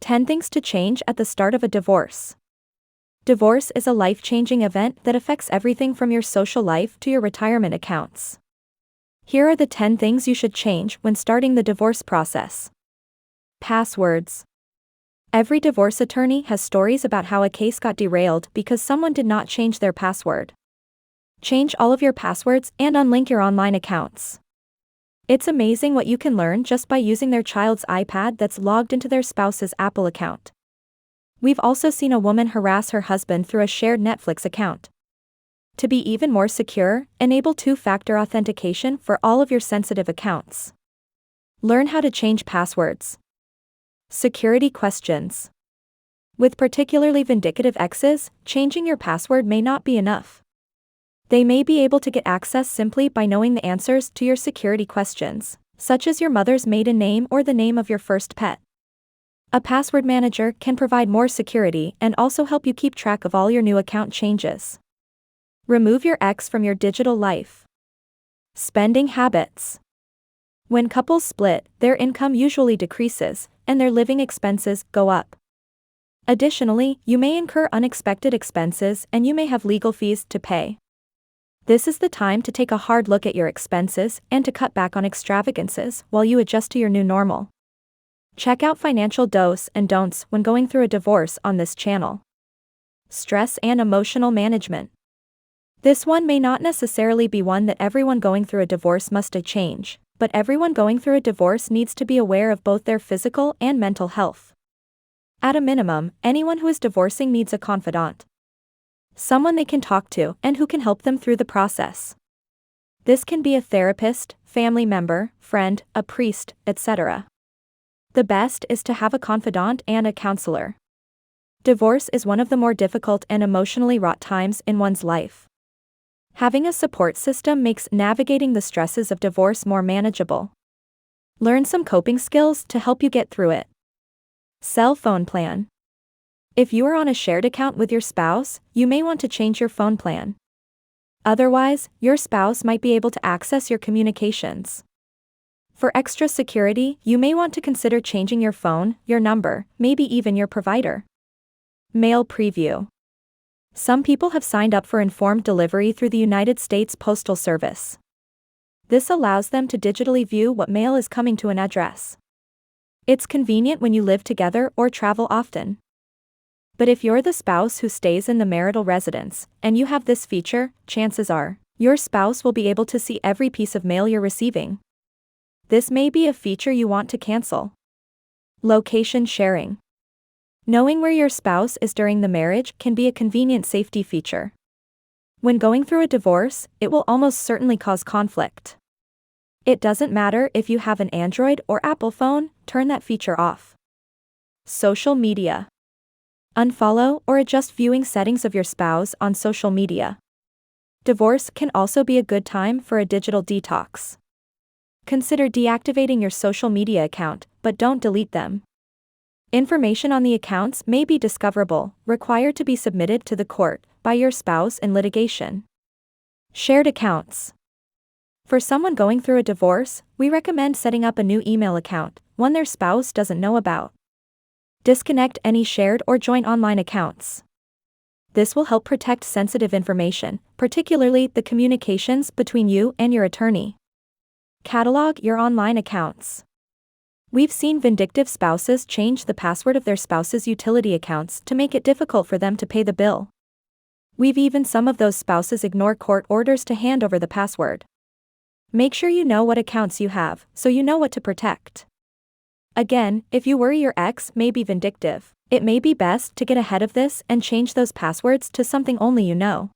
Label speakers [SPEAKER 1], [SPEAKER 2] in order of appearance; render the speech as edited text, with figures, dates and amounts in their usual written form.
[SPEAKER 1] 10 Things to Change at the Start of a Divorce. Divorce is a life-changing event that affects everything from your social life to your retirement accounts. Here are the 10 things you should change when starting the divorce process. Passwords. Every divorce attorney has stories about how a case got derailed because someone did not change their password. Change all of your passwords and unlink your online accounts. It's amazing what you can learn just by using their child's iPad that's logged into their spouse's Apple account. We've also seen a woman harass her husband through a shared Netflix account. To be even more secure, enable two-factor authentication for all of your sensitive accounts. Learn how to change passwords. Security questions. With particularly vindicative exes, changing your password may not be enough. They may be able to get access simply by knowing the answers to your security questions, such as your mother's maiden name or the name of your first pet. A password manager can provide more security and also help you keep track of all your new account changes. Remove your ex from your digital life. Spending habits. When couples split, their income usually decreases, and their living expenses go up. Additionally, you may incur unexpected expenses and you may have legal fees to pay. This is the time to take a hard look at your expenses and to cut back on extravagances while you adjust to your new normal. Check out financial do's and don'ts when going through a divorce on this channel. Stress and emotional management. This one may not necessarily be one that everyone going through a divorce must change, but everyone going through a divorce needs to be aware of both their physical and mental health. At a minimum, anyone who is divorcing needs a confidant. Someone they can talk to and who can help them through the process. This can be a therapist, family member, friend, a priest, etc. The best is to have a confidant and a counselor. Divorce is one of the more difficult and emotionally wrought times in one's life. Having a support system makes navigating the stresses of divorce more manageable. Learn some coping skills to help you get through it. Cell phone plan. If you are on a shared account with your spouse, you may want to change your phone plan. Otherwise, your spouse might be able to access your communications. For extra security, you may want to consider changing your phone, your number, maybe even your provider. Mail preview. Some people have signed up for informed delivery through the United States Postal Service. This allows them to digitally view what mail is coming to an address. It's convenient when you live together or travel often. But if you're the spouse who stays in the marital residence, and you have this feature, chances are, your spouse will be able to see every piece of mail you're receiving. This may be a feature you want to cancel. Location sharing. Knowing where your spouse is during the marriage can be a convenient safety feature. When going through a divorce, it will almost certainly cause conflict. It doesn't matter if you have an Android or Apple phone, turn that feature off. Social media. Unfollow or adjust viewing settings of your spouse on social media. Divorce can also be a good time for a digital detox. Consider deactivating your social media account, but don't delete them. Information on the accounts may be discoverable, required to be submitted to the court by your spouse in litigation. Shared accounts. For someone going through a divorce, we recommend setting up a new email account, one their spouse doesn't know about. Disconnect any shared or joint online accounts. This will help protect sensitive information, particularly the communications between you and your attorney. Catalog your online accounts. We've seen vindictive spouses change the password of their spouse's utility accounts to make it difficult for them to pay the bill. We've even some of those spouses ignore court orders to hand over the password. Make sure you know what accounts you have, so you know what to protect. Again, if you worry your ex may be vindictive, it may be best to get ahead of this and change those passwords to something only you know.